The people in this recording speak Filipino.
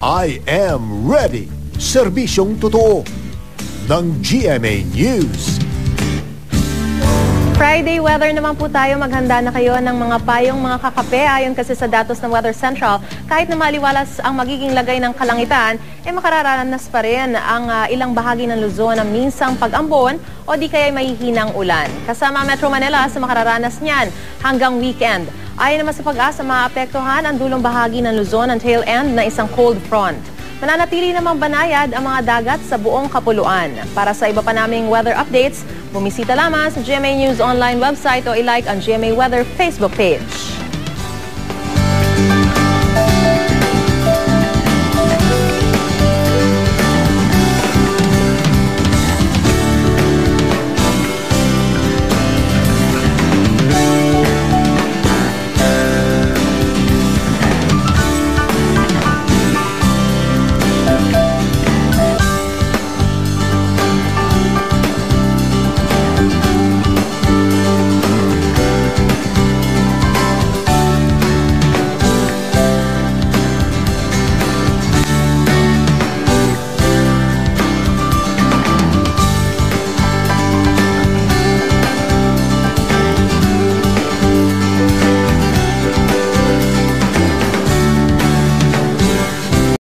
I am ready. Serbisyong totoo ng GMA News. Friday weather naman po tayo. Maghanda na kayo ng mga payong mga kakape. Ayon kasi sa datos ng Weather Central, kahit na maliwalas ang magiging lagay ng kalangitan, makararanas pa rin ang ilang bahagi ng Luzon ng minsang pag-ambon o di kaya mahihinang ulan. Kasama Metro Manila sa makararanas niyan hanggang weekend. Ayon naman sa Pag-asa, maapektuhan ang dulong bahagi ng Luzon ang tail end na isang cold front. Mananatili namang banayad ang mga dagat sa buong kapuluan. Para sa iba pa naming weather updates, bumisita lamang sa GMA News online website o i-like ang GMA Weather Facebook page.